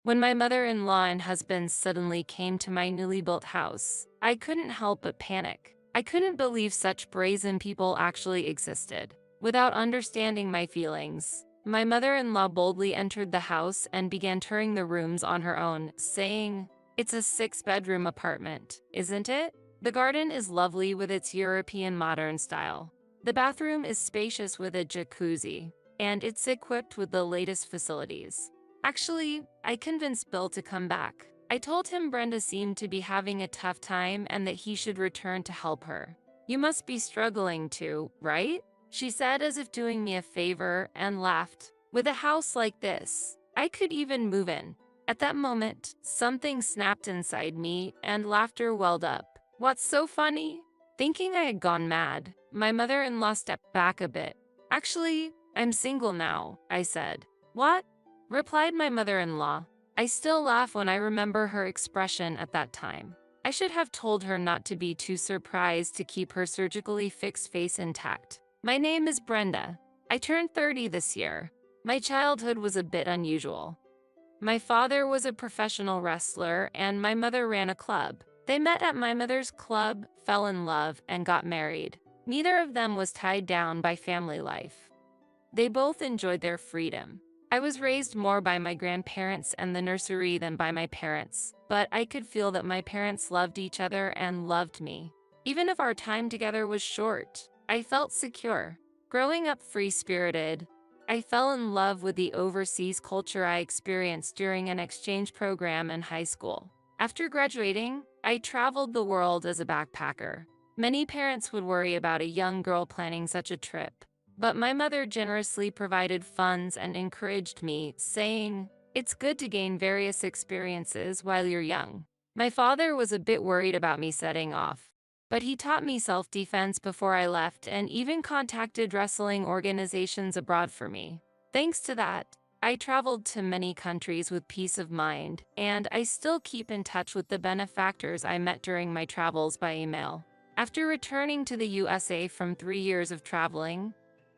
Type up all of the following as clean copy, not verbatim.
When my mother-in-law and husband suddenly came to my newly built house, I couldn't help but panic. I couldn't believe such brazen people actually existed. Without understanding my feelings, my mother-in-law boldly entered the house and began touring the rooms on her own, saying, "It's a 6-bedroom apartment, isn't it? The garden is lovely with its European modern style. The bathroom is spacious with a jacuzzi, and it's equipped with the latest facilities. Actually, I convinced Bill to come back. I told him Brenda seemed to be having a tough time and that he should return to help her. You must be struggling too, right?" She said as if doing me a favor and laughed. "With a house like this, I could even move in." At that moment, something snapped inside me and laughter welled up. "What's so funny?" Thinking I had gone mad, my mother-in-law stepped back a bit. "Actually, I'm single now," I said. "What?" replied my mother-in-law. I still laugh when I remember her expression at that time. I should have told her not to be too surprised to keep her surgically fixed face intact. "My name is Brenda. I turned 30 this year. My childhood was a bit unusual. My father was a professional wrestler and my mother ran a club. They met at my mother's club, fell in love, and got married. Neither of them was tied down by family life. They both enjoyed their freedom. I was raised more by my grandparents and the nursery than by my parents, but I could feel that my parents loved each other and loved me. Even if our time together was short, I felt secure. Growing up free-spirited, I fell in love with the overseas culture I experienced during an exchange program in high school. After graduating, I traveled the world as a backpacker. Many parents would worry about a young girl planning such a trip, but my mother generously provided funds and encouraged me, saying, "It's good to gain various experiences while you're young." My father was a bit worried about me setting off, but he taught me self-defense before I left and even contacted wrestling organizations abroad for me. Thanks to that, I traveled to many countries with peace of mind, and I still keep in touch with the benefactors I met during my travels by email. After returning to the USA from 3 years of traveling,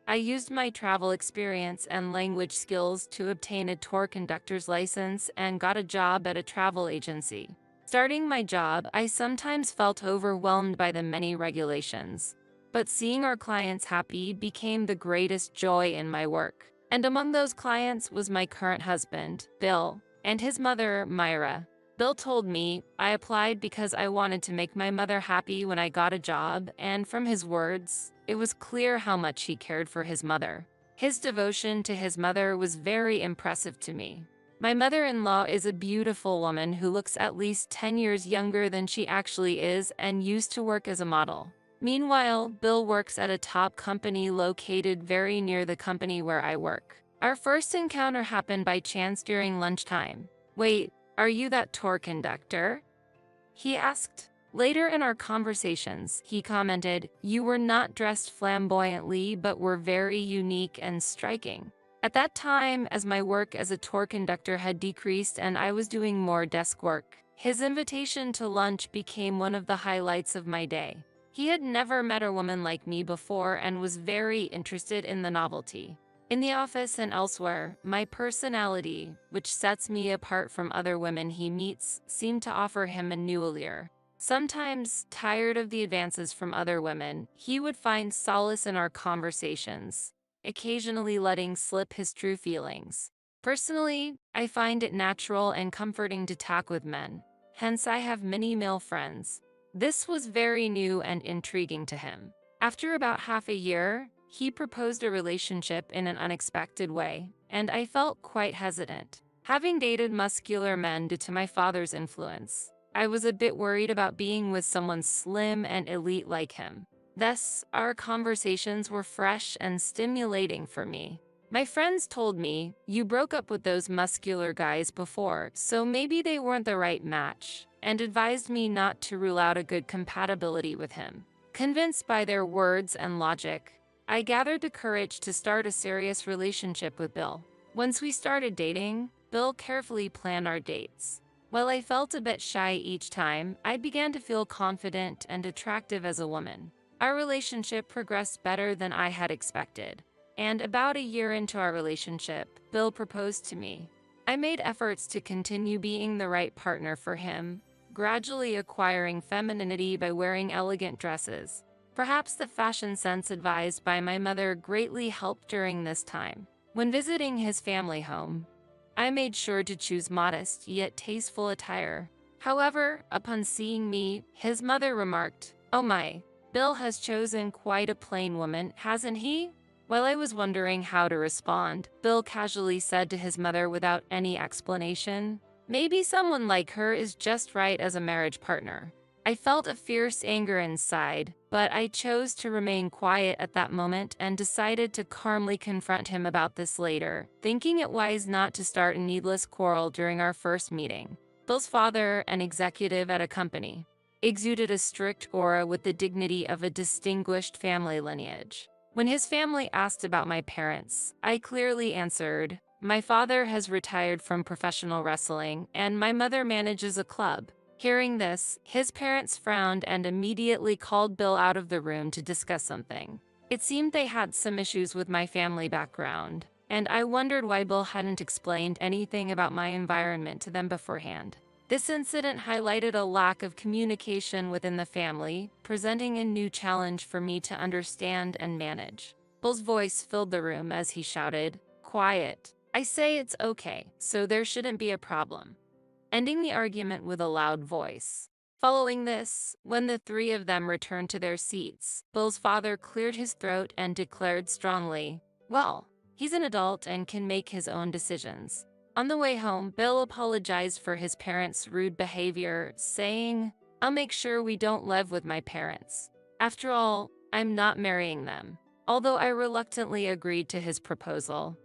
I used my travel experience and language skills to obtain a tour conductor's license and got a job at a travel agency. Starting my job, I sometimes felt overwhelmed by the many regulations, but seeing our clients happy became the greatest joy in my work. And among those clients was my current husband, Bill, and his mother, Myra. Bill told me I applied because I wanted to make my mother happy when I got a job, and from his words, it was clear how much he cared for his mother. His devotion to his mother was very impressive to me. My mother-in-law is a beautiful woman who looks at least 10 years younger than she actually is and used to work as a model. Meanwhile, Bill works at a top company located very near the company where I work. Our first encounter happened by chance during lunchtime. "Wait, are you that tour conductor?" he asked. Later in our conversations, he commented, "You were not dressed flamboyantly but were very unique and striking." At that time, as my work as a tour conductor had decreased and I was doing more desk work, his invitation to lunch became one of the highlights of my day. He had never met a woman like me before and was very interested in the novelty. In the office and elsewhere, my personality, which sets me apart from other women he meets, seemed to offer him a new allure. Sometimes, tired of the advances from other women, he would find solace in our conversations, occasionally letting slip his true feelings. Personally, I find it natural and comforting to talk with men. Hence, I have many male friends. This was very new and intriguing to him. After about half a year, he proposed a relationship in an unexpected way, and I felt quite hesitant. Having dated muscular men due to my father's influence, I was a bit worried about being with someone slim and elite like him. Thus, our conversations were fresh and stimulating for me. My friends told me, "You broke up with those muscular guys before, so maybe they weren't the right match," and advised me not to rule out a good compatibility with him. Convinced by their words and logic, I gathered the courage to start a serious relationship with Bill. Once we started dating, Bill carefully planned our dates. While I felt a bit shy each time, I began to feel confident and attractive as a woman. Our relationship progressed better than I had expected, and about a year into our relationship, Bill proposed to me. I made efforts to continue being the right partner for him, gradually acquiring femininity by wearing elegant dresses. Perhaps the fashion sense advised by my mother greatly helped during this time. When visiting his family home, I made sure to choose modest yet tasteful attire. However, upon seeing me, his mother remarked, "Oh my, Bill has chosen quite a plain woman, hasn't he?" While I was wondering how to respond, Bill casually said to his mother without any explanation, "Maybe someone like her is just right as a marriage partner." I felt a fierce anger inside, but I chose to remain quiet at that moment and decided to calmly confront him about this later, thinking it wise not to start a needless quarrel during our first meeting. Bill's father, an executive at a company, exuded a strict aura with the dignity of a distinguished family lineage. When his family asked about my parents, I clearly answered, "My father has retired from professional wrestling, and my mother manages a club." Hearing this, his parents frowned and immediately called Bill out of the room to discuss something. It seemed they had some issues with my family background, and I wondered why Bill hadn't explained anything about my environment to them beforehand. This incident highlighted a lack of communication within the family, presenting a new challenge for me to understand and manage. Bill's voice filled the room as he shouted, "Quiet. I say it's okay, so there shouldn't be a problem," ending the argument with a loud voice. Following this, when the three of them returned to their seats, Bill's father cleared his throat and declared strongly, "Well, he's an adult and can make his own decisions." On the way home, Bill apologized for his parents' rude behavior, saying, "I'll make sure we don't live with my parents. After all, I'm not marrying them." Although I reluctantly agreed to his proposal,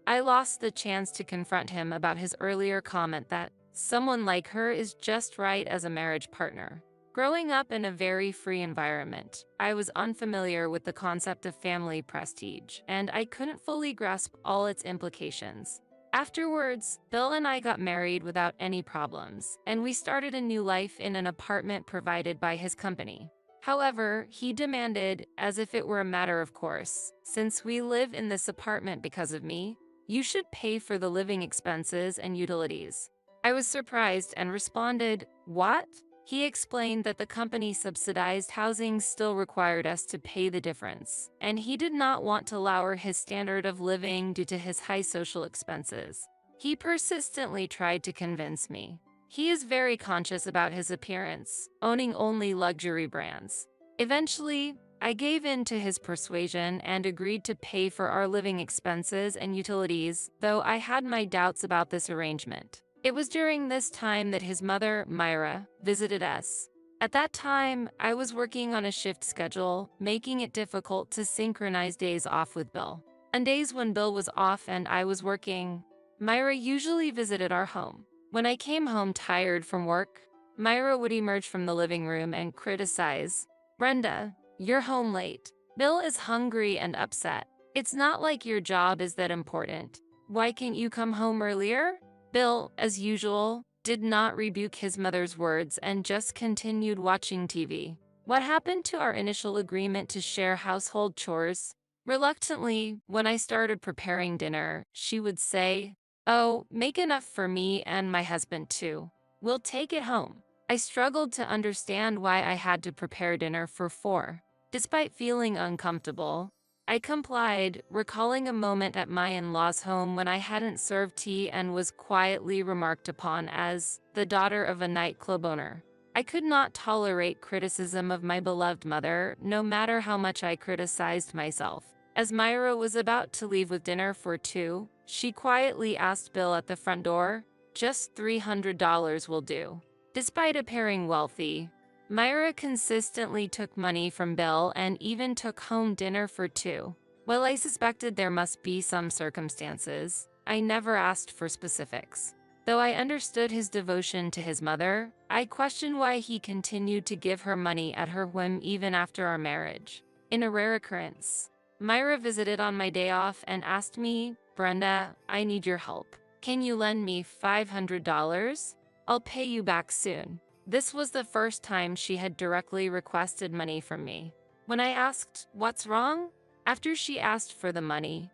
I lost the chance to confront him about his earlier comment that someone like her is just right as a marriage partner. Growing up in a very free environment, I was unfamiliar with the concept of family prestige, and I couldn't fully grasp all its implications. Afterwards, Bill and I got married without any problems, and we started a new life in an apartment provided by his company. However, he demanded, as if it were a matter of course, "Since we live in this apartment because of me, you should pay for the living expenses and utilities." I was surprised and responded, "What?" He explained that the company subsidized housing still required us to pay the difference, and he did not want to lower his standard of living due to his high social expenses. He persistently tried to convince me. He is very conscious about his appearance, owning only luxury brands. Eventually, I gave in to his persuasion and agreed to pay for our living expenses and utilities, though I had my doubts about this arrangement. It was during this time that his mother, Myra, visited us. At that time, I was working on a shift schedule, making it difficult to synchronize days off with Bill. On days when Bill was off and I was working, Myra usually visited our home. When I came home tired from work, Myra would emerge from the living room and criticize, "Brenda, you're home late. Bill is hungry and upset. It's not like your job is that important. Why can't you come home earlier?" Bill, as usual, did not rebuke his mother's words and just continued watching TV. What happened to our initial agreement to share household chores? Reluctantly, when I started preparing dinner, she would say, "Oh, make enough for me and my husband too. We'll take it home." I struggled to understand why I had to prepare dinner for four. Despite feeling uncomfortable, I complied, recalling a moment at my in-laws' home when I hadn't served tea and was quietly remarked upon as the daughter of a nightclub owner. I could not tolerate criticism of my beloved mother, no matter how much I criticized myself. As Myra was about to leave with dinner for two, she quietly asked Bill at the front door, "Just $300 will do." Despite appearing wealthy, Myra consistently took money from Bill and even took home dinner for two. While I suspected there must be some circumstances, I never asked for specifics. Though I understood his devotion to his mother, I questioned why he continued to give her money at her whim even after our marriage. In a rare occurrence, Myra visited on my day off and asked me, "Brenda, I need your help. Can you lend me $500? I'll pay you back soon." This was the first time she had directly requested money from me. When I asked, "What's wrong?" after she asked for the money,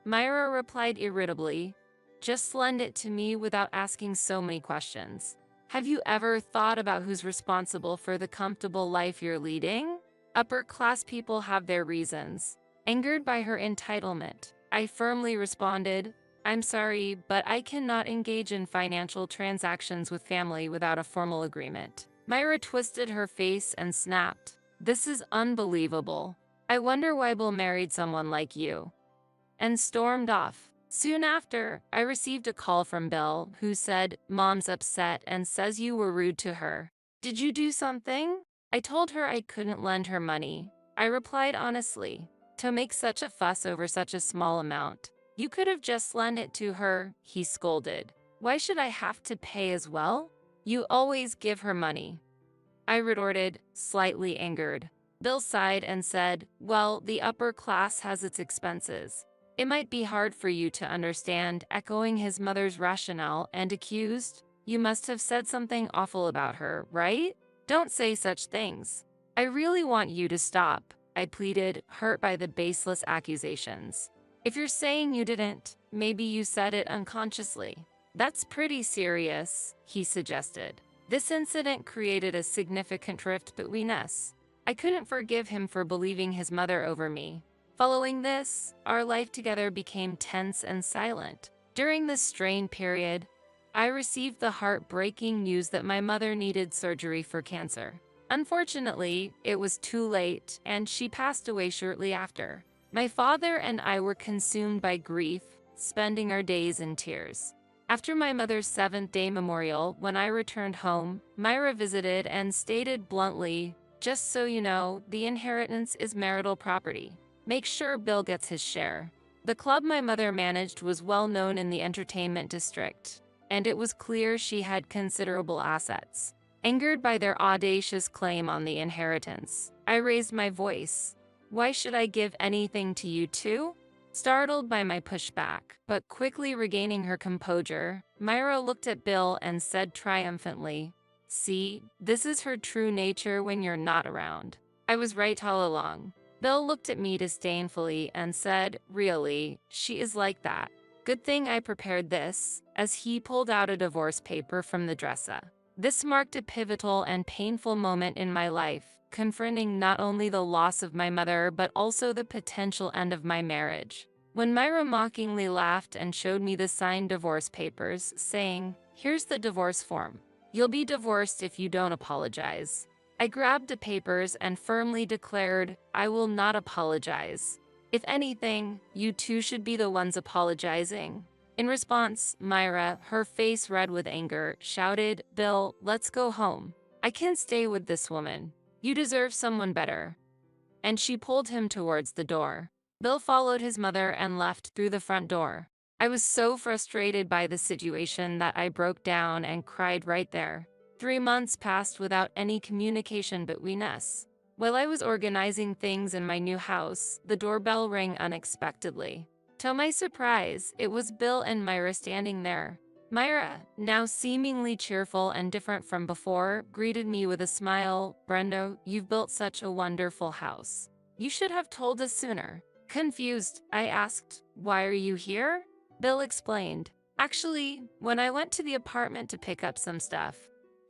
Myra replied irritably, Just lend it to me without asking so many questions. Have you ever thought about who's responsible for the comfortable life you're leading? Upper class people have their reasons. Angered by her entitlement, I firmly responded, I'm sorry, but I cannot engage in financial transactions with family without a formal agreement. Myra twisted her face and snapped, this is unbelievable. I wonder why Bill married someone like you. And stormed off. Soon after, I received a call from Bill, who said, Mom's upset and says you were rude to her. Did you do something? I told her I couldn't lend her money. I replied honestly, to make such a fuss over such a small amount. You could have just lent it to her, he scolded. Why should I have to pay as well? You always give her money. I retorted, slightly angered. Bill sighed and said, well, the upper class has its expenses. It might be hard for you to understand, echoing his mother's rationale, and accused, you must have said something awful about her, right? Don't say such things. I really want you to stop, I pleaded, hurt by the baseless accusations. If you're saying you didn't, maybe you said it unconsciously. That's pretty serious, he suggested. This incident created a significant rift between us. I couldn't forgive him for believing his mother over me. Following this, our life together became tense and silent. During this strained period, I received the heartbreaking news that my mother needed surgery for cancer. Unfortunately, it was too late, and she passed away shortly after. My father and I were consumed by grief, spending our days in tears. After my mother's 7th-day memorial, when I returned home, Myra visited and stated bluntly, just so you know, the inheritance is marital property. Make sure Bill gets his share. The club my mother managed was well known in the entertainment district, and it was clear she had considerable assets. Angered by their audacious claim on the inheritance, I raised my voice. Why should I give anything to you too? Startled by my pushback, but quickly regaining her composure, Myra looked at Bill and said triumphantly, see, this is her true nature when you're not around. I was right all along. Bill looked at me disdainfully and said, really, she is like that. Good thing I prepared this, as he pulled out a divorce paper from the dresser. This marked a pivotal and painful moment in my life, confronting not only the loss of my mother but also the potential end of my marriage. When Myra mockingly laughed and showed me the signed divorce papers, saying, here's the divorce form. You'll be divorced if you don't apologize. I grabbed the papers and firmly declared, I will not apologize. If anything, you two should be the ones apologizing. In response, Myra, her face red with anger, shouted, Bill, let's go home. I can't stay with this woman. You deserve someone better. And she pulled him towards the door. Bill followed his mother and left through the front door. I was so frustrated by the situation that I broke down and cried right there. 3 months passed without any communication between us. While I was organizing things in my new house, the doorbell rang unexpectedly. To my surprise, it was Bill and Myra standing there. Myra, now seemingly cheerful and different from before, greeted me with a smile. Brenda, you've built such a wonderful house. You should have told us sooner. Confused, I asked, why are you here? Bill explained. Actually, when I went to the apartment to pick up some stuff,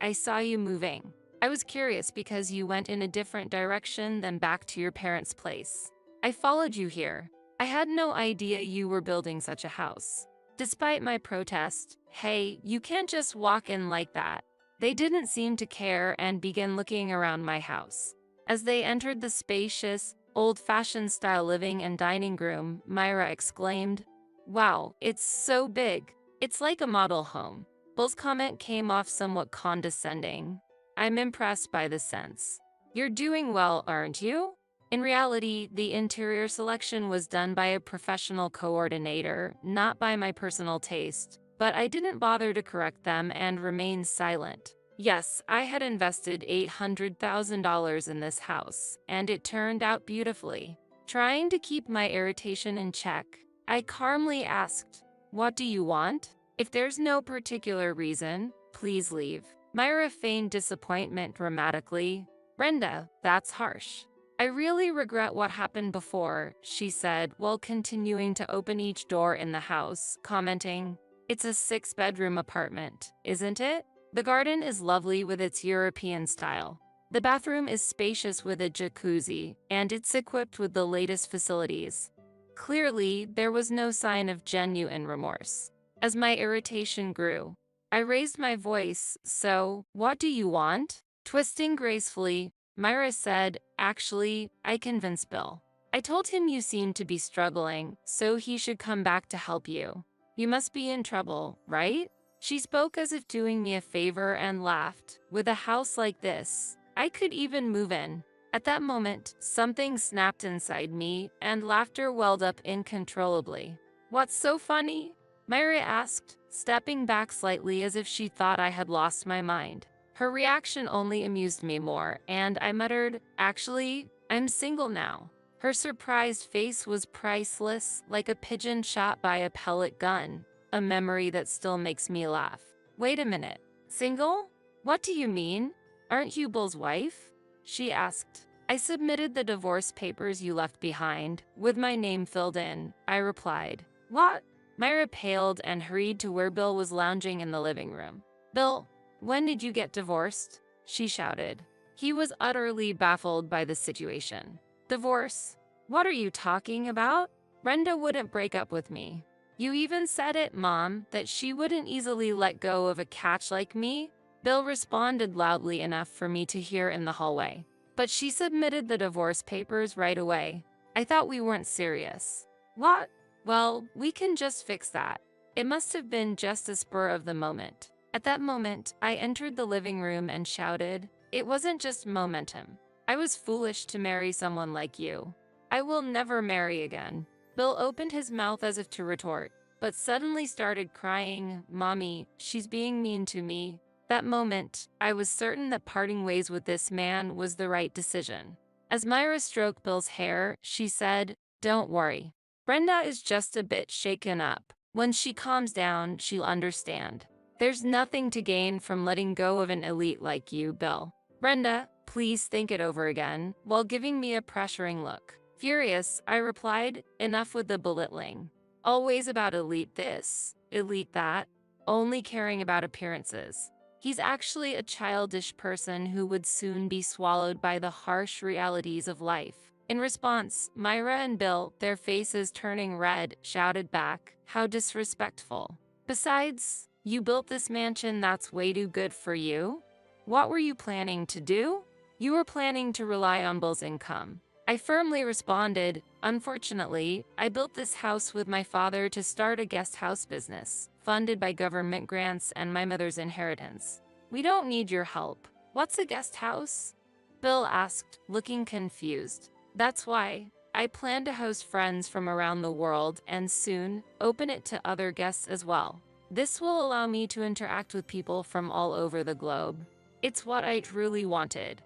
I saw you moving. I was curious because you went in a different direction than back to your parents' place. I followed you here. I had no idea you were building such a house. Despite my protest, hey, you can't just walk in like that. They didn't seem to care and began looking around my house. As they entered the spacious, old-fashioned style living and dining room, Myra exclaimed, wow, it's so big. It's like a model home. Bill's comment came off somewhat condescending. I'm impressed by the sense. You're doing well, aren't you? In reality, the interior selection was done by a professional coordinator, not by my personal taste, but I didn't bother to correct them and remained silent. Yes, I had invested $800,000 in this house, and it turned out beautifully. Trying to keep my irritation in check, I calmly asked, what do you want? If there's no particular reason, please leave. Myra feigned disappointment dramatically. Brenda, that's harsh. I really regret what happened before, she said while continuing to open each door in the house, commenting, It's a 6-bedroom apartment, isn't it? The garden is lovely with its European style. The bathroom is spacious with a jacuzzi, and it's equipped with the latest facilities. Clearly, there was no sign of genuine remorse. As my irritation grew, I raised my voice. So, what do you want? Twisting gracefully, Myra said, actually, I convinced Bill. I told him you seemed to be struggling, so he should come back to help you. You must be in trouble, right? She spoke as if doing me a favor and laughed. With a house like this, I could even move in. At that moment, something snapped inside me, and laughter welled up uncontrollably. What's so funny? Myra asked, stepping back slightly as if she thought I had lost my mind. Her reaction only amused me more, and I muttered, actually, I'm single now. Her surprised face was priceless, like a pigeon shot by a pellet gun, a memory that still makes me laugh. Wait a minute. Single? What do you mean? Aren't you Bill's wife? She asked. I submitted the divorce papers you left behind, with my name filled in, I replied. What? Myra paled and hurried to where Bill was lounging in the living room. Bill, when did you get divorced? She shouted. He was utterly baffled by the situation. Divorce? What are you talking about? Brenda wouldn't break up with me. You even said it, Mom, that she wouldn't easily let go of a catch like me. Bill responded loudly enough for me to hear in the hallway. But she submitted the divorce papers right away. I thought we weren't serious. What? Well, we can just fix that. It must have been just a spur of the moment. At that moment, I entered the living room and shouted, it wasn't just momentum. I was foolish to marry someone like you. I will never marry again. Bill opened his mouth as if to retort, but suddenly started crying, Mommy, she's being mean to me. That moment, I was certain that parting ways with this man was the right decision. As Myra stroked Bill's hair, she said, don't worry. Brenda is just a bit shaken up. When she calms down, she'll understand. There's nothing to gain from letting go of an elite like you, Bill. Brenda, please think it over again, while giving me a pressuring look. Furious, I replied, enough with the belittling. Always about elite this, elite that, only caring about appearances. He's actually a childish person who would soon be swallowed by the harsh realities of life. In response, Myra and Bill, their faces turning red, shouted back, how disrespectful. Besides, you built this mansion that's way too good for you? What were you planning to do? You were planning to rely on Bill's income. I firmly responded, unfortunately, I built this house with my father to start a guest house business, funded by government grants and my mother's inheritance. We don't need your help. What's a guest house? Bill asked, looking confused. That's why. I plan to host friends from around the world and soon open it to other guests as well. This will allow me to interact with people from all over the globe. It's what I truly wanted.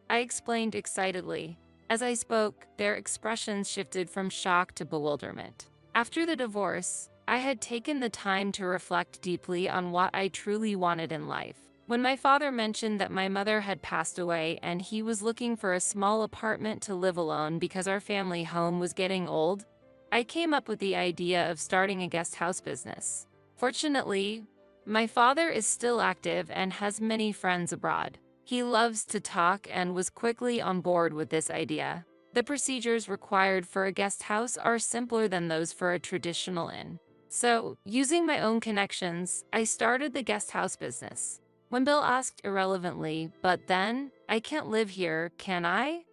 I explained excitedly. As I spoke, their expressions shifted from shock to bewilderment. After the divorce, I had taken the time to reflect deeply on what I truly wanted in life. When my father mentioned that my mother had passed away and he was looking for a small apartment to live alone because our family home was getting old, I came up with the idea of starting a guest house business. Fortunately, my father is still active and has many friends abroad. He loves to talk and was quickly on board with this idea. The procedures required for a guest house are simpler than those for a traditional inn. So, using my own connections, I started the guest house business. When Bill asked irrelevantly, but then, I can't live here, can I?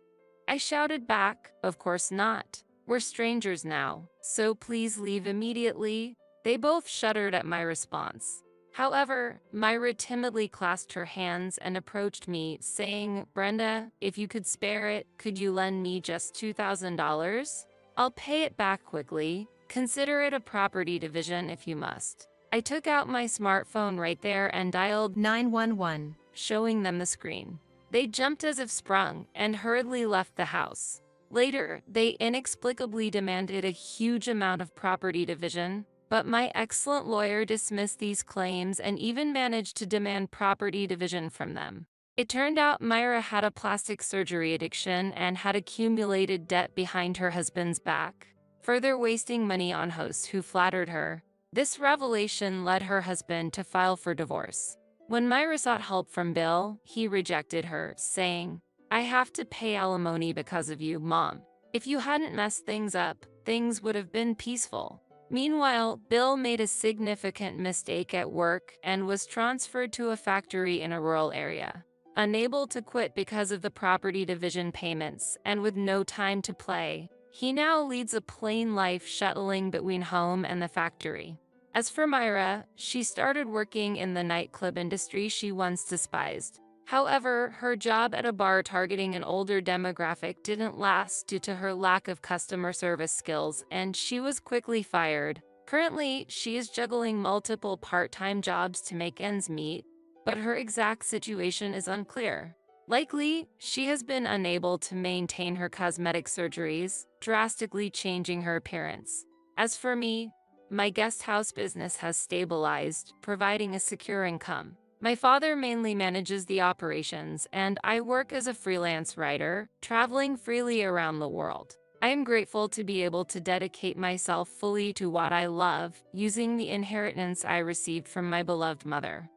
I shouted back, of course not. We're strangers now, so please leave immediately. They both shuddered at my response. However, Myra timidly clasped her hands and approached me, saying, Brenda, if you could spare it, could you lend me just $2,000? I'll pay it back quickly. Consider it a property division if you must. I took out my smartphone right there and dialed 911, showing them the screen. They jumped as if sprung and hurriedly left the house. Later, they inexplicably demanded a huge amount of property division, but my excellent lawyer dismissed these claims and even managed to demand property division from them. It turned out Myra had a plastic surgery addiction and had accumulated debt behind her husband's back, further wasting money on hosts who flattered her. This revelation led her husband to file for divorce. When Myra sought help from Bill, he rejected her, saying, "I have to pay alimony because of you, Mom. If you hadn't messed things up, things would have been peaceful." Meanwhile, Bill made a significant mistake at work and was transferred to a factory in a rural area. Unable to quit because of the property division payments and with no time to play, he now leads a plain life shuttling between home and the factory. As for Myra, she started working in the nightclub industry she once despised. However, her job at a bar targeting an older demographic didn't last due to her lack of customer service skills, and she was quickly fired. Currently, she is juggling multiple part-time jobs to make ends meet, but her exact situation is unclear. Likely, she has been unable to maintain her cosmetic surgeries, drastically changing her appearance. As for me, my guest house business has stabilized, providing a secure income. My father mainly manages the operations, and I work as a freelance writer, traveling freely around the world. I am grateful to be able to dedicate myself fully to what I love, using the inheritance I received from my beloved mother.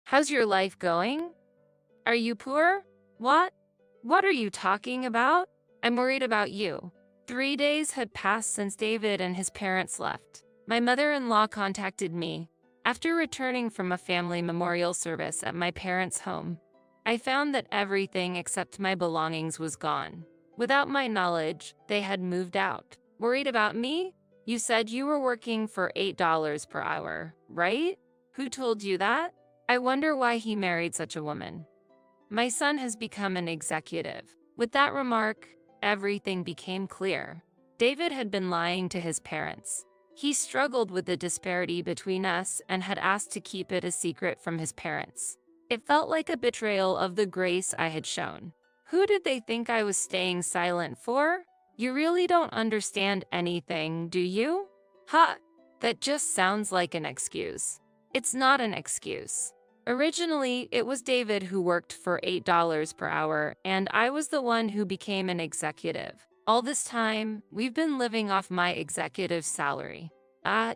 How's your life going? Are you poor? What? What are you talking about? I'm worried about you. 3 days had passed since David and his parents left. My mother-in-law contacted me. After returning from a family memorial service at my parents' home, I found that everything except my belongings was gone. Without my knowledge, they had moved out. Worried about me? You said you were working for $8 per hour, right? Who told you that? I wonder why he married such a woman. My son has become an executive. With that remark, everything became clear. David had been lying to his parents. He struggled with the disparity between us and had asked to keep it a secret from his parents. It felt like a betrayal of the grace I had shown. Who did they think I was staying silent for? You really don't understand anything, do you? Ha! That just sounds like an excuse. It's not an excuse. Originally, it was David who worked for $8 per hour, and I was the one who became an executive. All this time, we've been living off my executive salary.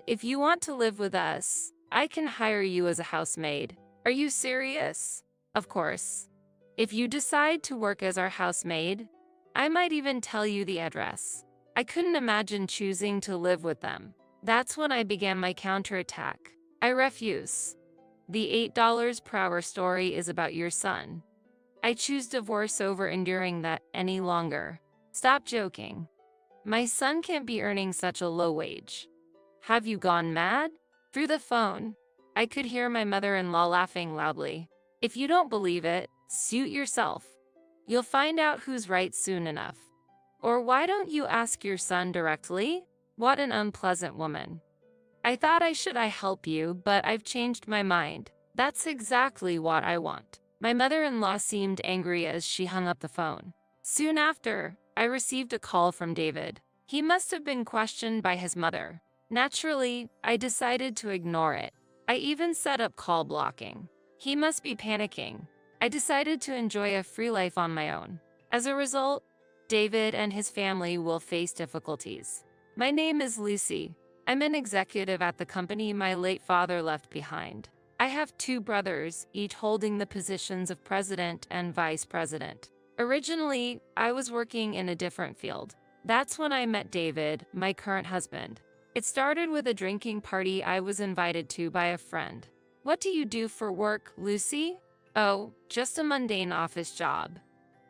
If you want to live with us, I can hire you as a housemaid. Are you serious? Of course. If you decide to work as our housemaid, I might even tell you the address. I couldn't imagine choosing to live with them. That's when I began my counterattack. I refuse. The $8 per hour story is about your son. I choose divorce over enduring that any longer. Stop joking. My son can't be earning such a low wage. Have you gone mad? Through the phone, I could hear my mother-in-law laughing loudly. If you don't believe it, suit yourself. You'll find out who's right soon enough. Or why don't you ask your son directly? What an unpleasant woman. I thought I help you, but I've changed my mind. That's exactly what I want. My mother-in-law seemed angry as she hung up the phone. Soon after, I received a call from David. He must have been questioned by his mother. Naturally, I decided to ignore it. I even set up call blocking. He must be panicking. I decided to enjoy a free life on my own. As a result, David and his family will face difficulties. My name is Lucy. I'm an executive at the company my late father left behind. I have 2 brothers, each holding the positions of president and vice president. Originally, I was working in a different field. That's when I met David, my current husband. It started with a drinking party I was invited to by a friend. What do you do for work, Lucy? Oh, just a mundane office job.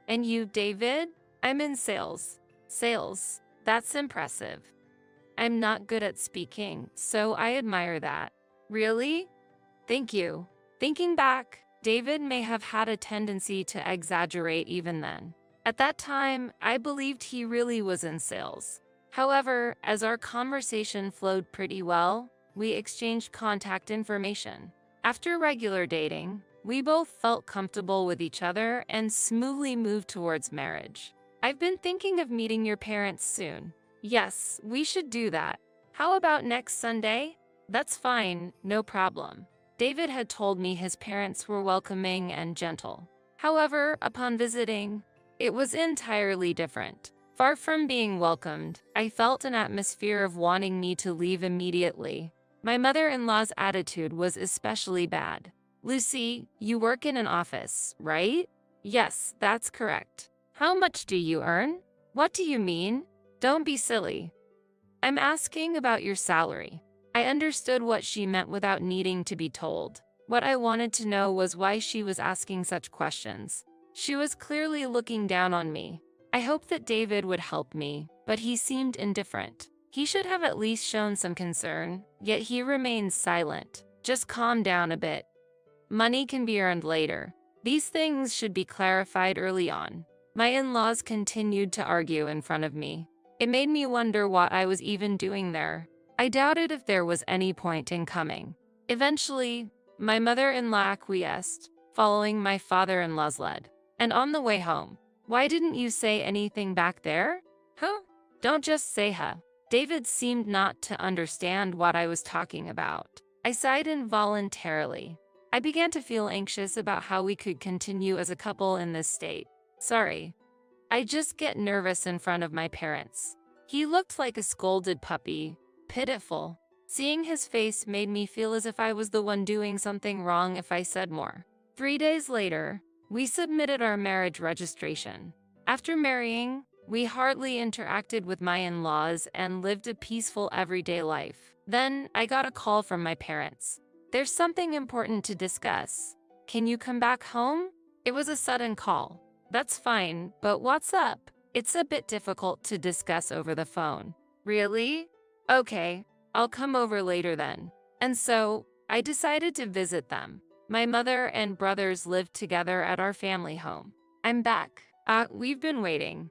And you, David? I'm in sales. Sales? That's impressive. I'm not good at speaking, so I admire that. Really? Thank you. Thinking back, David may have had a tendency to exaggerate even then. At that time, I believed he really was in sales. However, as our conversation flowed pretty well, we exchanged contact information. After regular dating, we both felt comfortable with each other and smoothly moved towards marriage. I've been thinking of meeting your parents soon. Yes, we should do that. How about next Sunday? That's fine, no problem. David had told me his parents were welcoming and gentle. However, upon visiting, It was entirely different. Far from being welcomed, I felt an atmosphere of wanting me to leave immediately. My mother-in-law's attitude was especially bad. "Lucy, you work in an office, right?" "Yes, that's correct." "How much do you earn?" "What do you mean?" "Don't be silly. I'm asking about your salary." I understood what she meant without needing to be told. What I wanted to know was why she was asking such questions. She was clearly looking down on me. I hoped that David would help me, but he seemed indifferent. He should have at least shown some concern, yet he remained silent. "Just calm down a bit. Money can be earned later. These things should be clarified early on." My in-laws continued to argue in front of me. It made me wonder what I was even doing there. I doubted if there was any point in coming. Eventually, my mother-in-law acquiesced, following my father-in-law's lead. And on the way home, "Why didn't you say anything back there?" "Huh? Don't just say huh." David seemed not to understand what I was talking about. I sighed involuntarily. I began to feel anxious about how we could continue as a couple in this state. "Sorry. I just get nervous in front of my parents." He looked like a scolded puppy. Pitiful. Seeing his face made me feel as if I was the one doing something wrong if I said more. 3 days later, we submitted our marriage registration. After marrying, we hardly interacted with my in-laws and lived a peaceful everyday life. Then, I got a call from my parents. "There's something important to discuss. Can you come back home?" It was a sudden call. "That's fine, but what's up?" "It's a bit difficult to discuss over the phone." "Really? Okay, I'll come over later then." And so, I decided to visit them. My mother and brothers lived together at our family home. "I'm back. We've been waiting.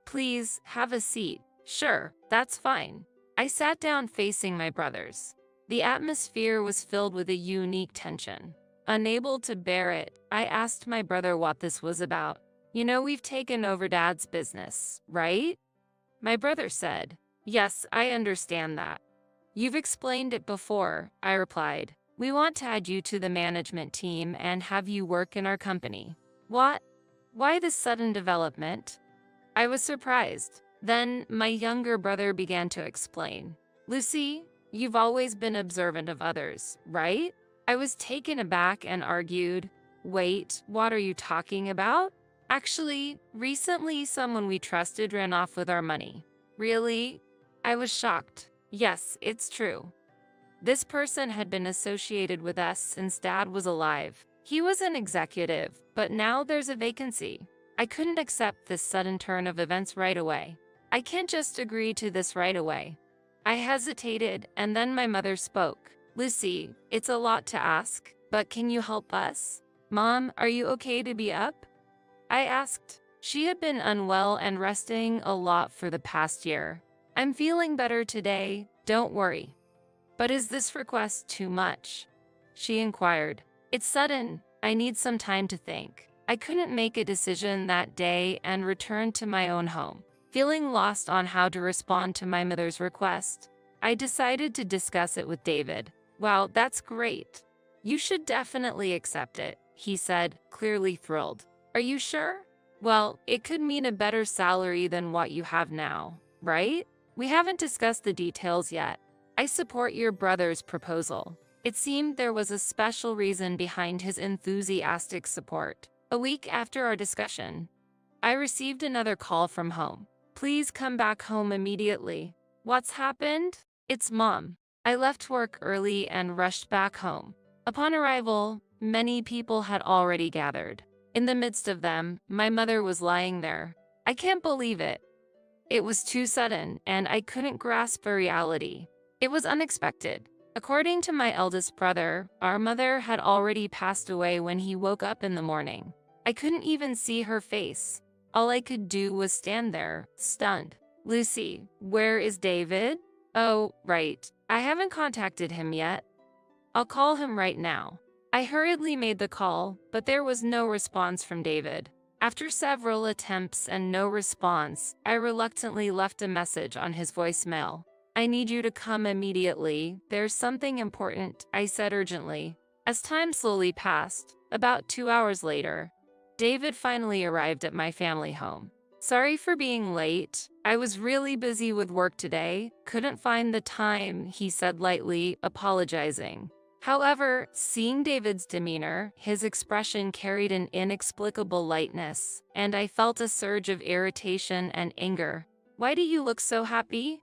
Please, have a seat." "Sure, that's fine." I sat down facing my brothers. The atmosphere was filled with a unique tension. Unable to bear it, I asked my brother what this was about. "You know we've taken over Dad's business, right?" My brother said, "Yes, I understand that. You've explained it before," I replied. "We want to add you to the management team and have you work in our company." "What? Why this sudden development?" I was surprised. Then my younger brother began to explain. "Lucy, you've always been observant of others, right?" I was taken aback and argued, "Wait, what are you talking about?" "Actually, recently someone we trusted ran off with our money." "Really?" I was shocked. "Yes, it's true. This person had been associated with us since Dad was alive. He was an executive, but now there's a vacancy." I couldn't accept this sudden turn of events right away. "I can't just agree to this right away." I hesitated, and then my mother spoke. "Lucy, it's a lot to ask, but can you help us?" "Mom, are you okay to be up?" I asked. She had been unwell and resting a lot for the past year. "I'm feeling better today, don't worry." "But is this request too much?" she inquired. "It's sudden. I need some time to think." I couldn't make a decision that day and returned to my own home. Feeling lost on how to respond to my mother's request, I decided to discuss it with David. "Wow, that's great. You should definitely accept it," he said, clearly thrilled. "Are you sure?" "Well, it could mean a better salary than what you have now, right? We haven't discussed the details yet." "I support your brother's proposal." It seemed there was a special reason behind his enthusiastic support. A week after our discussion, I received another call from home. "Please come back home immediately." "What's happened?" "It's Mom." I left work early and rushed back home. Upon arrival, many people had already gathered. In the midst of them, my mother was lying there. I can't believe it. It was too sudden, and I couldn't grasp the reality. It was unexpected. According to my eldest brother, our mother had already passed away when he woke up in the morning. I couldn't even see her face. All I could do was stand there, stunned. "Lucy, where is David?" "Oh, right. I haven't contacted him yet. I'll call him right now." I hurriedly made the call, but there was no response from David. After several attempts and no response, I reluctantly left a message on his voicemail. "I need you to come immediately. There's something important," I said urgently. As time slowly passed, about 2 hours later, David finally arrived at my family home. Sorry for being late. I was really busy with work today. Couldn't find the time, he said lightly, apologizing. However, seeing David's demeanor, his expression carried an inexplicable lightness, and I felt a surge of irritation and anger. Why do you look so happy?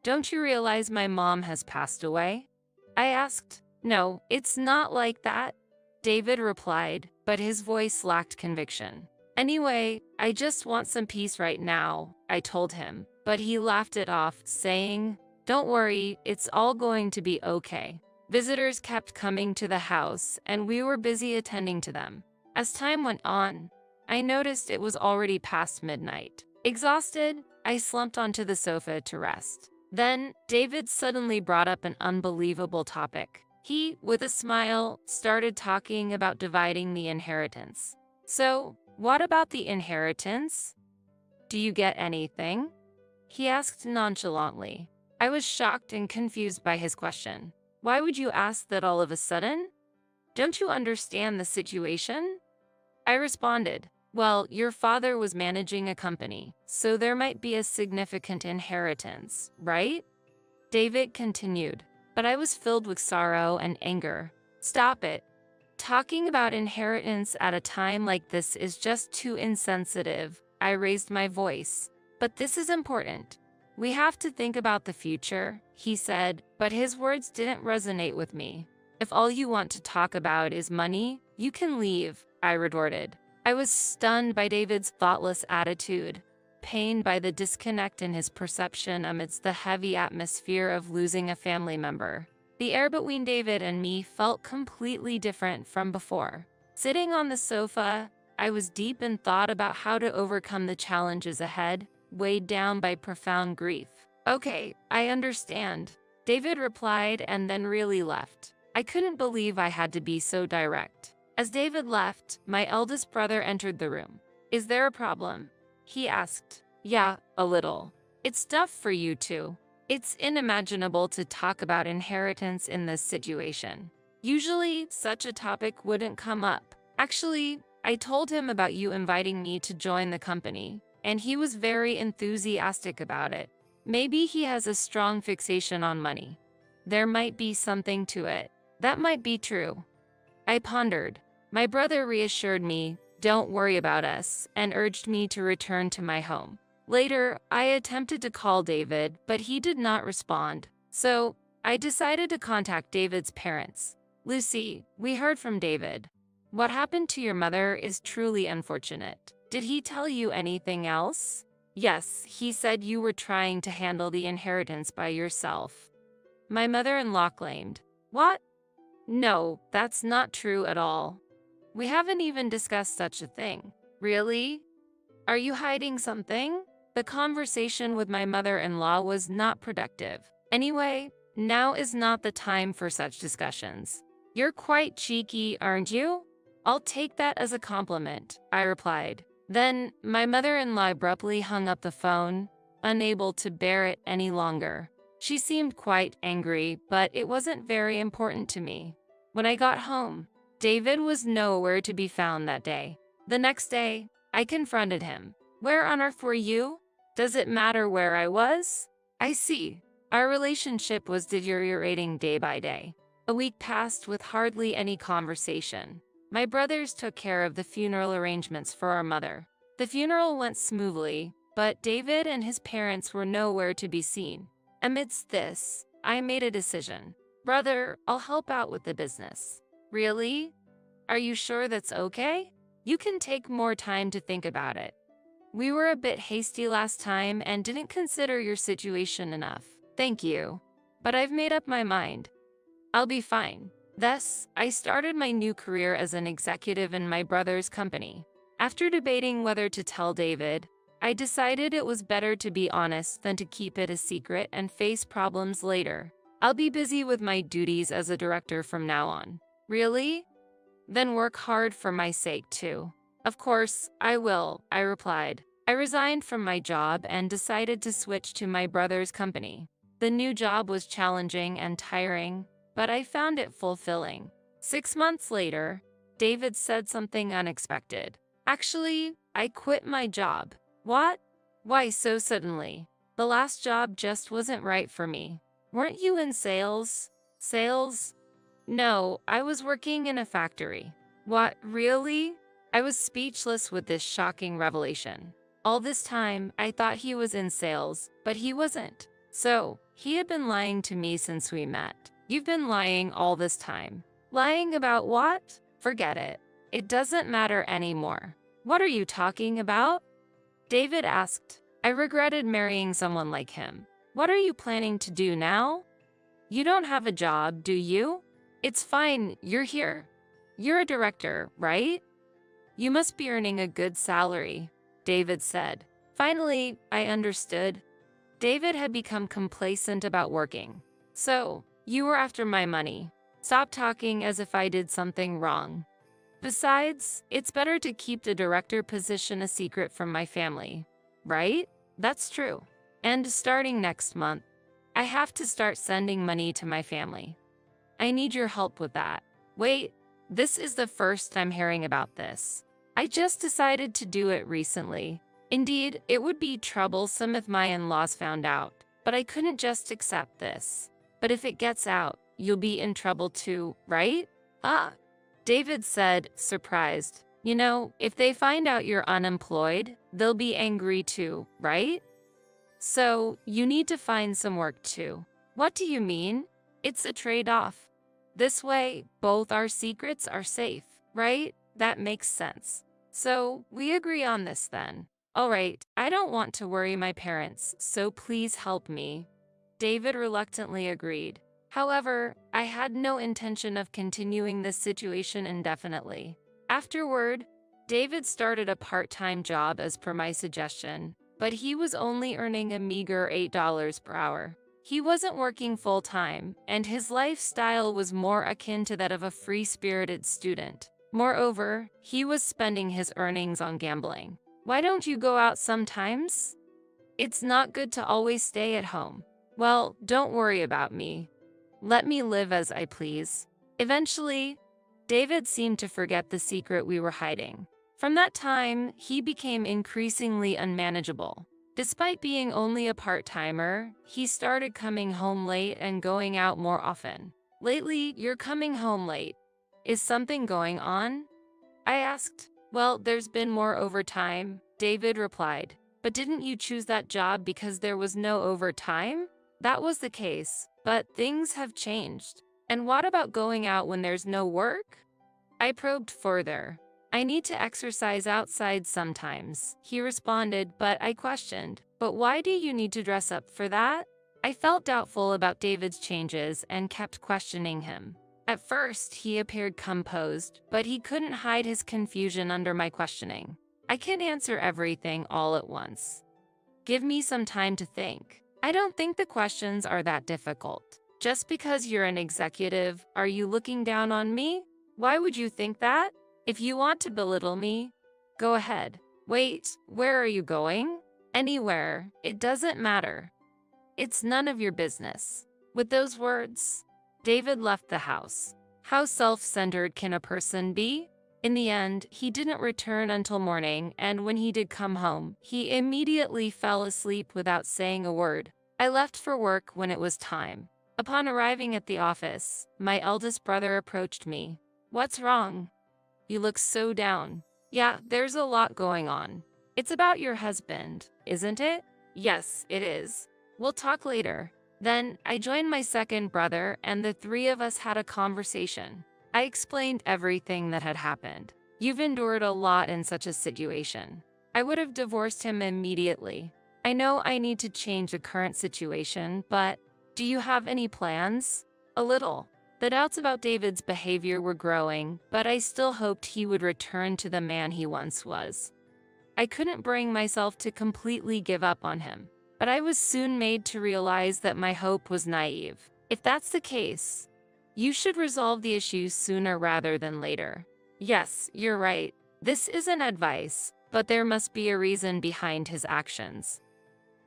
Don't you realize my mom has passed away? I asked. No, it's not like that, David replied, but his voice lacked conviction. Anyway, I just want some peace right now, I told him, but he laughed it off, saying, Don't worry, it's all going to be okay. Visitors kept coming to the house, and we were busy attending to them. As time went on, I noticed it was already past midnight. Exhausted, I slumped onto the sofa to rest. Then, David suddenly brought up an unbelievable topic. He, with a smile, started talking about dividing the inheritance. So, what about the inheritance? Do you get anything? He asked nonchalantly. I was shocked and confused by his question. Why would you ask that all of a sudden? Don't you understand the situation? I responded, Well, your father was managing a company, so there might be a significant inheritance, right? David continued, but I was filled with sorrow and anger. Stop it. Talking about inheritance at a time like this is just too insensitive. I raised my voice. But this is important. We have to think about the future, he said, but his words didn't resonate with me. If all you want to talk about is money, you can leave, I retorted. I was stunned by David's thoughtless attitude, pained by the disconnect in his perception amidst the heavy atmosphere of losing a family member. The air between David and me felt completely different from before. Sitting on the sofa, I was deep in thought about how to overcome the challenges ahead, weighed down by profound grief. Okay, I understand, David replied and then really left. I couldn't believe I had to be so direct. As David left, my eldest brother entered the room. Is there a problem? He asked. Yeah, a little. It's tough for you too. It's unimaginable to talk about inheritance in this situation. Usually, such a topic wouldn't come up. Actually, I told him about you inviting me to join the company, and he was very enthusiastic about it. Maybe he has a strong fixation on money. There might be something to it. That might be true. I pondered. My brother reassured me, don't worry about us, and urged me to return to my home. Later, I attempted to call David, but he did not respond. So, I decided to contact David's parents. Lucy, we heard from David. What happened to your mother is truly unfortunate. Did he tell you anything else? Yes, he said you were trying to handle the inheritance by yourself. My mother-in-law claimed. What? No, that's not true at all. We haven't even discussed such a thing. Really? Are you hiding something? The conversation with my mother-in-law was not productive. Anyway, now is not the time for such discussions. You're quite cheeky, aren't you? I'll take that as a compliment, I replied. Then, my mother-in-law abruptly hung up the phone, unable to bear it any longer. She seemed quite angry, but it wasn't very important to me. When I got home, David was nowhere to be found that day. The next day, I confronted him. Where on earth were you? Does it matter where I was? I see. Our relationship was deteriorating day by day. A week passed with hardly any conversation. My brothers took care of the funeral arrangements for our mother. The funeral went smoothly, but David and his parents were nowhere to be seen. Amidst this, I made a decision. Brother, I'll help out with the business. Really? Are you sure that's okay? You can take more time to think about it. We were a bit hasty last time and didn't consider your situation enough. Thank you. But I've made up my mind. I'll be fine. Thus, I started my new career as an executive in my brother's company. After debating whether to tell David, I decided it was better to be honest than to keep it a secret and face problems later. I'll be busy with my duties as a director from now on. Really? Then work hard for my sake too. Of course, I will, I replied. I resigned from my job and decided to switch to my brother's company. The new job was challenging and tiring, but I found it fulfilling. 6 months later, David said something unexpected. Actually, I quit my job. What? Why so suddenly? The last job just wasn't right for me. Weren't you in sales? Sales? No, I was working in a factory. What, really? I was speechless with this shocking revelation. All this time, I thought he was in sales, but he wasn't. So, he had been lying to me since we met. You've been lying all this time. Lying about what? Forget it. It doesn't matter anymore. What are you talking about? David asked. I regretted marrying someone like him. What are you planning to do now? You don't have a job, do you? It's fine, you're here. You're a director, right? You must be earning a good salary, David said. Finally, I understood. David had become complacent about working. So, you were after my money. Stop talking as if I did something wrong. Besides, it's better to keep the director position a secret from my family, right? That's true. And starting next month, I have to start sending money to my family. I need your help with that. Wait, this is the first I'm hearing about this. I just decided to do it recently. Indeed, it would be troublesome if my in-laws found out, but I couldn't just accept this. But if it gets out, you'll be in trouble too, right? Ah, David said, surprised. You know, if they find out you're unemployed, they'll be angry too, right? So, you need to find some work too. What do you mean? It's a trade-off. This way, both our secrets are safe, right? That makes sense. So, we agree on this then. All right, I don't want to worry my parents, so please help me. David reluctantly agreed. However, I had no intention of continuing this situation indefinitely. Afterward, David started a part-time job as per my suggestion, but he was only earning a meager $8 per hour. He wasn't working full-time, and his lifestyle was more akin to that of a free-spirited student. Moreover, he was spending his earnings on gambling. Why don't you go out sometimes? It's not good to always stay at home. Well, don't worry about me. Let me live as I please. Eventually, David seemed to forget the secret we were hiding. From that time, he became increasingly unmanageable. Despite being only a part-timer, he started coming home late and going out more often. Lately, you're coming home late. Is something going on? I asked. Well, there's been more overtime, David replied. But didn't you choose that job because there was no overtime? That was the case, but things have changed. And what about going out when there's no work? I probed further. I need to exercise outside sometimes, he responded, but I questioned. But why do you need to dress up for that? I felt doubtful about David's changes and kept questioning him. At first, he appeared composed, but he couldn't hide his confusion under my questioning. I can't answer everything all at once. Give me some time to think. I don't think the questions are that difficult. Just because you're an executive, are you looking down on me? Why would you think that? If you want to belittle me, go ahead. Wait, where are you going? Anywhere. It doesn't matter. It's none of your business. With those words, David left the house. How self-centered can a person be? In the end, he didn't return until morning, and when he did come home, he immediately fell asleep without saying a word. I left for work when it was time. Upon arriving at the office, my eldest brother approached me. What's wrong? You look so down. Yeah, there's a lot going on. It's about your husband, isn't it? Yes, it is. We'll talk later. Then, I joined my second brother, and the three of us had a conversation. I explained everything that had happened. You've endured a lot in such a situation. I would have divorced him immediately. I know I need to change the current situation, but do you have any plans? A little. The doubts about David's behavior were growing, but I still hoped he would return to the man he once was. I couldn't bring myself to completely give up on him, but I was soon made to realize that my hope was naive. If that's the case, you should resolve the issues sooner rather than later. Yes, you're right. This isn't advice, but there must be a reason behind his actions.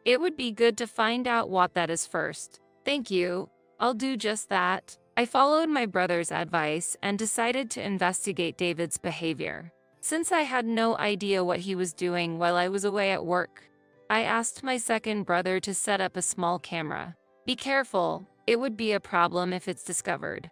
It would be good to find out what that is first. Thank you. I'll do just that. I followed my brother's advice and decided to investigate David's behavior. Since I had no idea what he was doing while I was away at work, I asked my second brother to set up a small camera. Be careful, it would be a problem if it's discovered.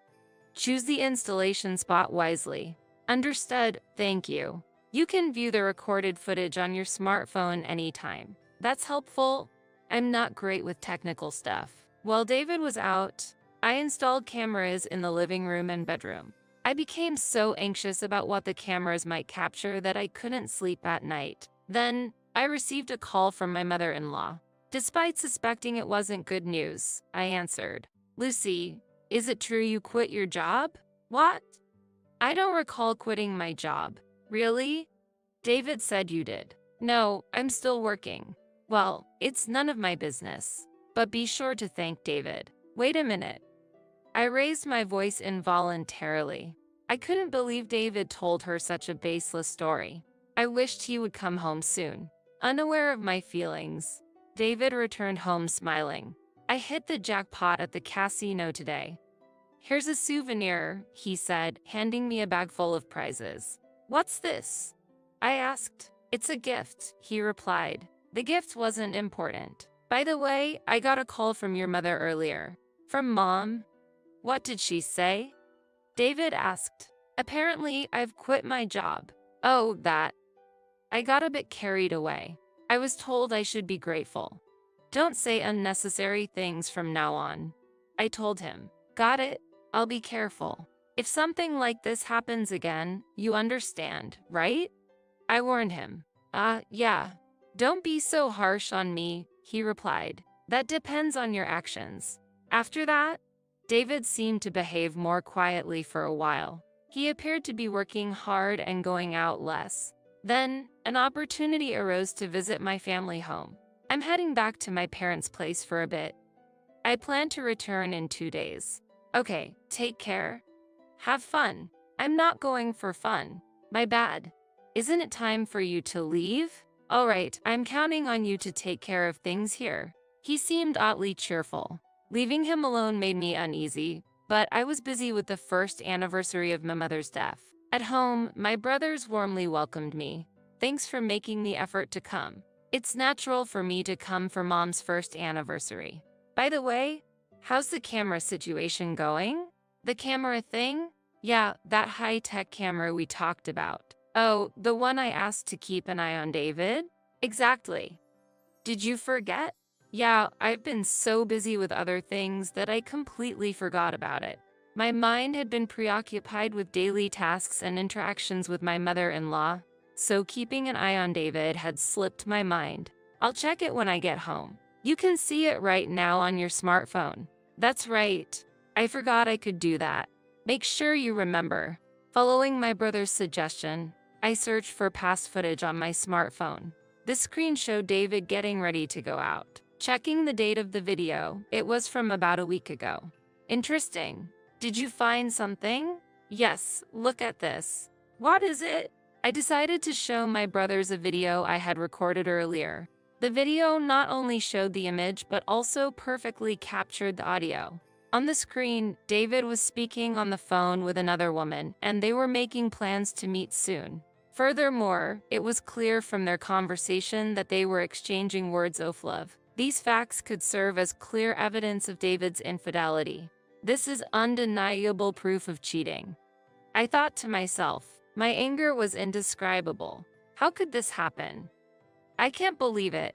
Choose the installation spot wisely. Understood, thank you. You can view the recorded footage on your smartphone anytime. That's helpful. I'm not great with technical stuff. While David was out, I installed cameras in the living room and bedroom. I became so anxious about what the cameras might capture that I couldn't sleep at night. Then, I received a call from my mother-in-law. Despite suspecting it wasn't good news, I answered. Lucy, is it true you quit your job? What? I don't recall quitting my job. Really? David said you did. No, I'm still working. Well, it's none of my business. But be sure to thank David. Wait a minute. I raised my voice involuntarily. I couldn't believe David told her such a baseless story. I wished he would come home soon. Unaware of my feelings, David returned home smiling. I hit the jackpot at the casino today. Here's a souvenir, he said, handing me a bag full of prizes. What's this? I asked. It's a gift, he replied. The gift wasn't important. By the way, I got a call from your mother earlier. From Mom? What did she say? David asked. Apparently, I've quit my job. Oh, that. I got a bit carried away. I was told I should be grateful. Don't say unnecessary things from now on. I told him. Got it? I'll be careful. If something like this happens again, you understand, right? I warned him. Yeah. Don't be so harsh on me, he replied. That depends on your actions. After that, David seemed to behave more quietly for a while. He appeared to be working hard and going out less. Then, an opportunity arose to visit my family home. I'm heading back to my parents' place for a bit. I plan to return in 2 days. Okay, take care. Have fun. I'm not going for fun. My bad. Isn't it time for you to leave? All right, I'm counting on you to take care of things here. He seemed oddly cheerful. Leaving him alone made me uneasy, but I was busy with the first anniversary of my mother's death. At home, my brothers warmly welcomed me. Thanks for making the effort to come. It's natural for me to come for Mom's first anniversary. By the way, how's the camera situation going? The camera thing? Yeah, that high-tech camera we talked about. Oh, the one I asked to keep an eye on David? Exactly. Did you forget? Yeah, I've been so busy with other things that I completely forgot about it. My mind had been preoccupied with daily tasks and interactions with my mother-in-law, so keeping an eye on David had slipped my mind. I'll check it when I get home. You can see it right now on your smartphone. That's right. I forgot I could do that. Make sure you remember. Following my brother's suggestion, I searched for past footage on my smartphone. The screen showed David getting ready to go out. Checking the date of the video, it was from about a week ago. Interesting. Did you find something? Yes, look at this. What is it? I decided to show my brothers a video I had recorded earlier. The video not only showed the image but also perfectly captured the audio. On the screen, David was speaking on the phone with another woman, and they were making plans to meet soon. Furthermore, it was clear from their conversation that they were exchanging words of love. These facts could serve as clear evidence of David's infidelity. This is undeniable proof of cheating. I thought to myself, my anger was indescribable. How could this happen? I can't believe it.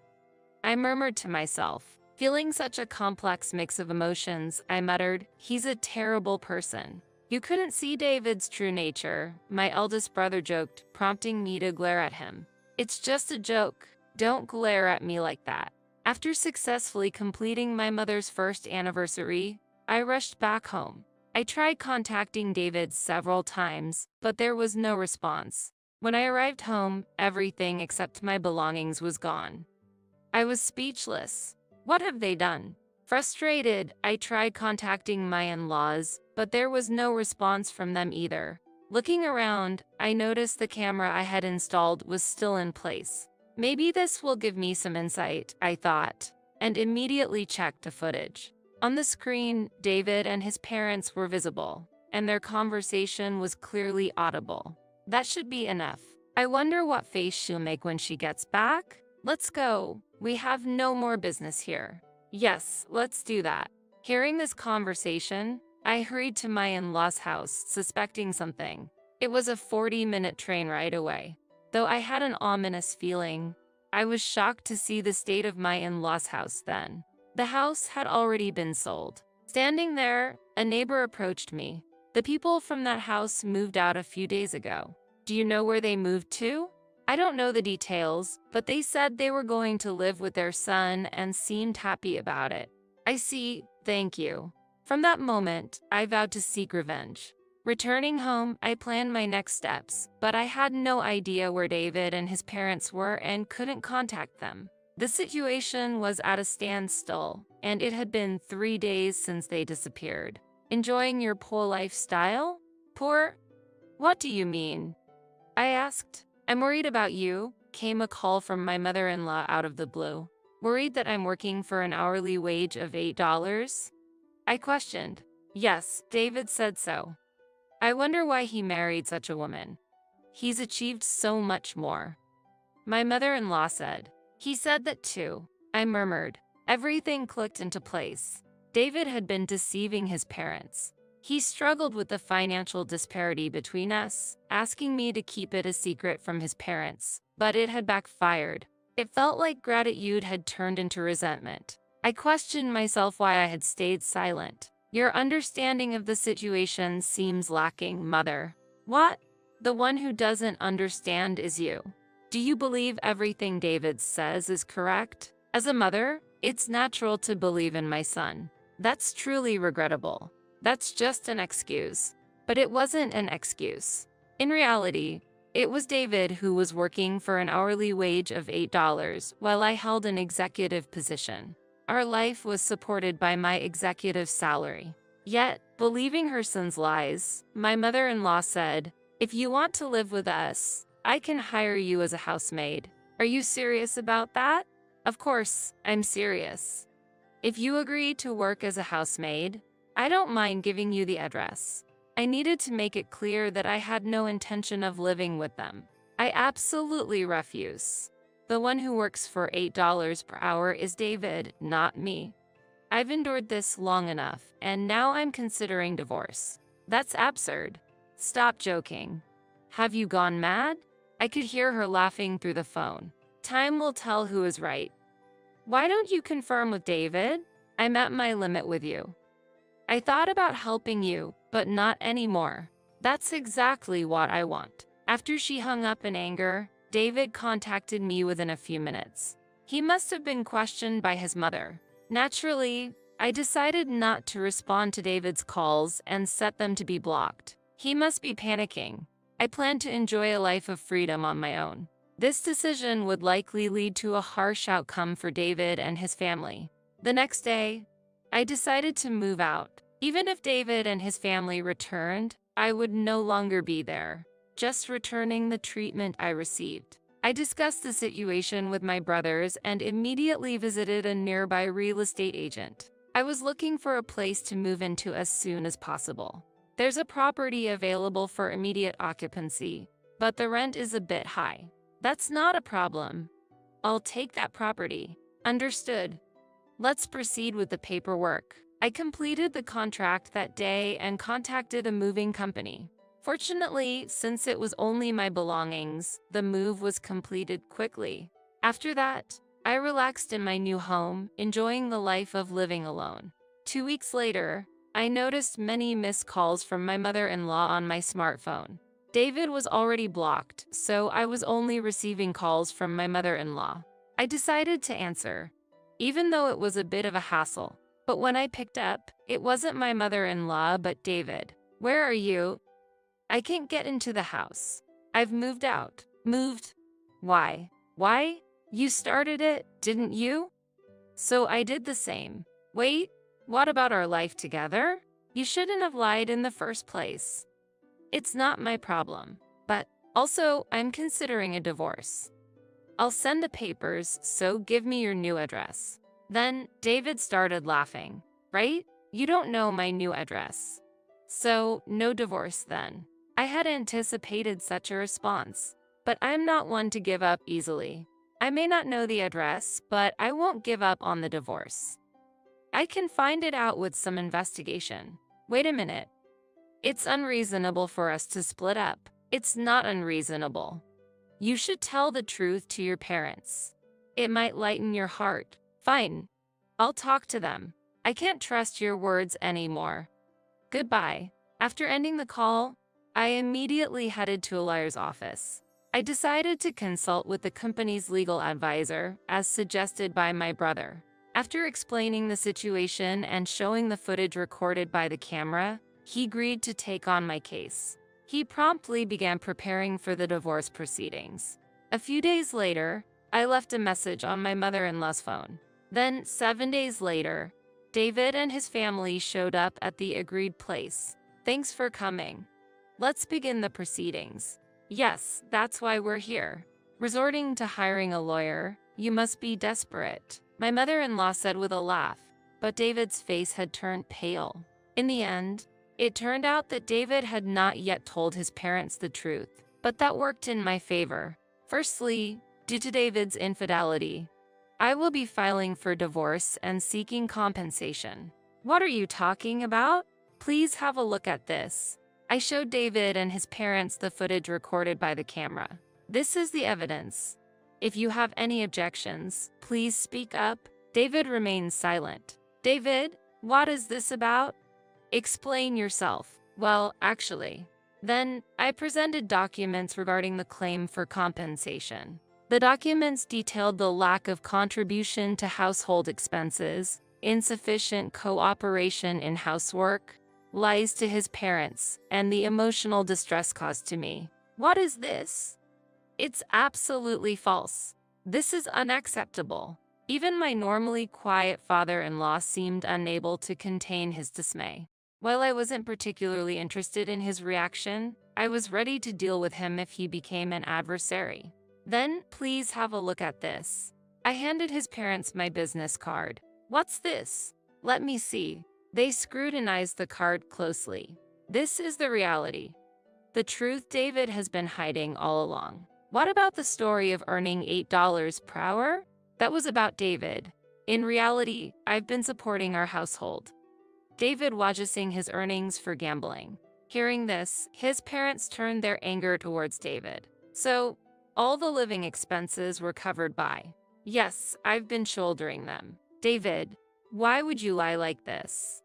I murmured to myself. Feeling such a complex mix of emotions, I muttered, he's a terrible person. You couldn't see David's true nature, my eldest brother joked, prompting me to glare at him. It's just a joke. Don't glare at me like that. After successfully completing my mother's first anniversary, I rushed back home. I tried contacting David several times, but there was no response. When I arrived home, everything except my belongings was gone. I was speechless. What have they done? Frustrated, I tried contacting my in-laws, but there was no response from them either. Looking around, I noticed the camera I had installed was still in place. Maybe this will give me some insight, I thought, and immediately checked the footage. On the screen, David and his parents were visible, and their conversation was clearly audible. That should be enough. I wonder what face she'll make when she gets back. Let's go. We have no more business here. Yes, let's do that. Hearing this conversation, I hurried to my in-laws' house, suspecting something. It was a 40-minute train ride away. Though I had an ominous feeling, I was shocked to see the state of my in-laws' house then. The house had already been sold. Standing there, a neighbor approached me. The people from that house moved out a few days ago. Do you know where they moved to? I don't know the details, but they said they were going to live with their son and seemed happy about it. I see, thank you. From that moment, I vowed to seek revenge. Returning home, I planned my next steps, but I had no idea where David and his parents were and couldn't contact them. The situation was at a standstill, and it had been 3 days since they disappeared. Enjoying your poor lifestyle? Poor? What do you mean? I asked. I'm worried about you, came a call from my mother-in-law out of the blue. Worried that I'm working for an hourly wage of $8? I questioned. Yes, David said so. I wonder why he married such a woman. He's achieved so much more. My mother-in-law said. He said that too. I murmured. Everything clicked into place. David had been deceiving his parents. He struggled with the financial disparity between us, asking me to keep it a secret from his parents, but it had backfired. It felt like gratitude had turned into resentment. I questioned myself why I had stayed silent. Your understanding of the situation seems lacking, Mother. What? The one who doesn't understand is you. Do you believe everything David says is correct? As a mother, it's natural to believe in my son. That's truly regrettable. That's just an excuse. But it wasn't an excuse. In reality, it was David who was working for an hourly wage of $8 while I held an executive position. Our life was supported by my executive salary. Yet, believing her son's lies, my mother-in-law said, "If you want to live with us, I can hire you as a housemaid. Are you serious about that?" Of course, I'm serious. If you agree to work as a housemaid, I don't mind giving you the address. I needed to make it clear that I had no intention of living with them. I absolutely refuse. The one who works for $8 per hour is David, not me. I've endured this long enough, and now I'm considering divorce. That's absurd. Stop joking. Have you gone mad? I could hear her laughing through the phone. Time will tell who is right. Why don't you confirm with David? I'm at my limit with you. I thought about helping you, but not anymore. That's exactly what I want. After she hung up in anger, David contacted me within a few minutes. He must have been questioned by his mother. Naturally, I decided not to respond to David's calls and set them to be blocked. He must be panicking. I planned to enjoy a life of freedom on my own. This decision would likely lead to a harsh outcome for David and his family. The next day, I decided to move out. Even if David and his family returned, I would no longer be there, just returning the treatment I received. I discussed the situation with my brothers and immediately visited a nearby real estate agent. I was looking for a place to move into as soon as possible. There's a property available for immediate occupancy, but the rent is a bit high. That's not a problem. I'll take that property. Understood. Let's proceed with the paperwork. I completed the contract that day and contacted a moving company. Fortunately, since it was only my belongings, the move was completed quickly. After that, I relaxed in my new home, enjoying the life of living alone. 2 weeks later, I noticed many missed calls from my mother-in-law on my smartphone. David was already blocked, so I was only receiving calls from my mother-in-law. I decided to answer, even though it was a bit of a hassle. But when I picked up, it wasn't my mother-in-law but David. "Where are you?" "I can't get into the house. I've moved out." "Moved? Why?" "Why? You started it, didn't you?" "So I did the same." "Wait, what about our life together? You shouldn't have lied in the first place." "It's not my problem. But also, I'm considering a divorce." "I'll send the papers, so give me your new address." Then David started laughing. "Right? You don't know my new address. So, no divorce then." I had anticipated such a response. but I'm not one to give up easily. I may not know the address, but I won't give up on the divorce. I can find it out with some investigation. Wait a minute. It's unreasonable for us to split up. It's not unreasonable. You should tell the truth to your parents. It might lighten your heart. Fine. I'll talk to them. I can't trust your words anymore. Goodbye. After ending the call, I immediately headed to a lawyer's office. I decided to consult with the company's legal advisor, as suggested by my brother. After explaining the situation and showing the footage recorded by the camera, he agreed to take on my case. He promptly began preparing for the divorce proceedings. A few days later, I left a message on my mother-in-law's phone. Then, 7 days later, David and his family showed up at the agreed place. Thanks for coming. Let's begin the proceedings. Yes, that's why we're here. Resorting to hiring a lawyer, you must be desperate, my mother-in-law said with a laugh, but David's face had turned pale. In the end, it turned out that David had not yet told his parents the truth, but that worked in my favor. Firstly, due to David's infidelity, I will be filing for divorce and seeking compensation. What are you talking about? Please have a look at this. I showed David and his parents the footage recorded by the camera. This is the evidence. If you have any objections, please speak up. David remained silent. David, what is this about? Explain yourself. Well, actually. Then, I presented documents regarding the claim for compensation. The documents detailed the lack of contribution to household expenses, insufficient cooperation in housework, lies to his parents, and the emotional distress caused to me. What is this? It's absolutely false. This is unacceptable. Even my normally quiet father-in-law seemed unable to contain his dismay. While I wasn't particularly interested in his reaction, I was ready to deal with him if he became an adversary. Then, please have a look at this. I handed his parents my business card. What's this? Let me see. They scrutinized the card closely. This is the reality. The truth David has been hiding all along. What about the story of earning $8 per hour? That was about David. In reality, I've been supporting our household. David waging his earnings for gambling. Hearing this, his parents turned their anger towards David. So, all the living expenses were covered by. Yes, I've been shouldering them. David, why would you lie like this?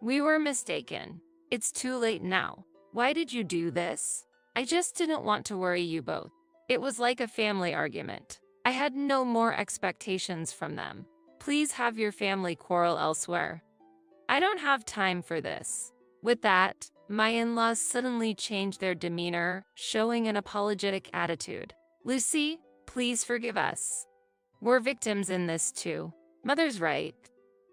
We were mistaken. It's too late now. Why did you do this? I just didn't want to worry you both. It was like a family argument. I had no more expectations from them. Please have your family quarrel elsewhere. I don't have time for this. With that, my in-laws suddenly changed their demeanor, showing an apologetic attitude. Lucy, please forgive us. We're victims in this too. Mother's right.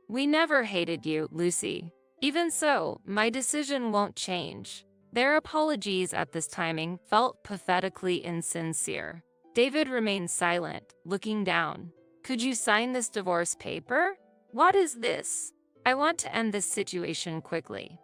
We never hated you, Lucy. Even so, my decision won't change. Their apologies at this timing felt pathetically insincere. David remained silent, looking down. Could you sign this divorce paper? What is this? I want to end this situation quickly.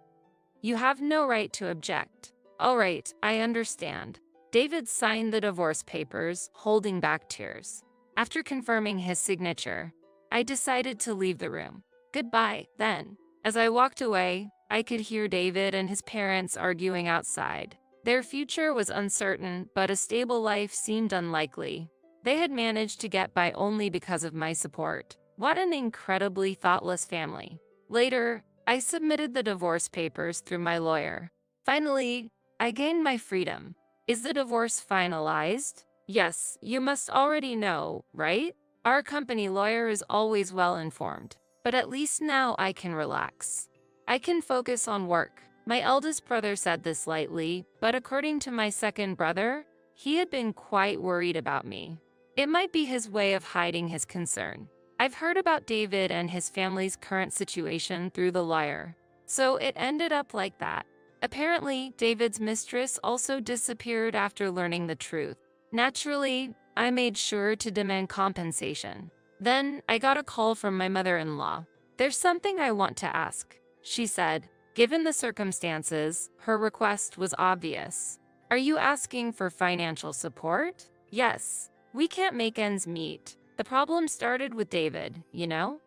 You have no right to object. All right, I understand. David signed the divorce papers, holding back tears. After confirming his signature, I decided to leave the room. Goodbye, then. As I walked away, I could hear David and his parents arguing outside. Their future was uncertain, but a stable life seemed unlikely. They had managed to get by only because of my support. What an incredibly thoughtless family. Later, I submitted the divorce papers through my lawyer. Finally, I gained my freedom. Is the divorce finalized? Yes, you must already know, right? Our company lawyer is always well informed. But at least now I can relax. I can focus on work. My eldest brother said this lightly, but according to my second brother, he had been quite worried about me. It might be his way of hiding his concern. I've heard about David and his family's current situation through the lawyer. So it ended up like that. Apparently, David's mistress also disappeared after learning the truth. Naturally, I made sure to demand compensation. Then, I got a call from my mother-in-law. There's something I want to ask, she said. Given the circumstances, her request was obvious. Are you asking for financial support? Yes. We can't make ends meet. The problem started with David, you know?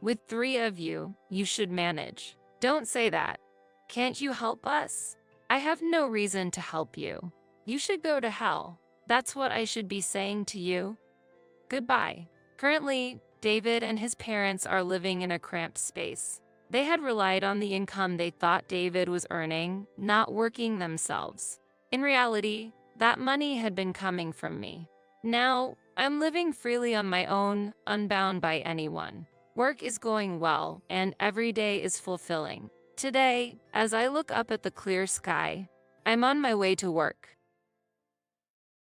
With three of you, you should manage. Don't say that. Can't you help us? I have no reason to help you. You should go to hell. That's what I should be saying to you. Goodbye. Currently, David and his parents are living in a cramped space. They had relied on the income they thought David was earning, not working themselves. In reality, that money had been coming from me. Now, I'm living freely on my own, unbound by anyone. Work is going well, and every day is fulfilling. Today, as I look up at the clear sky, I'm on my way to work.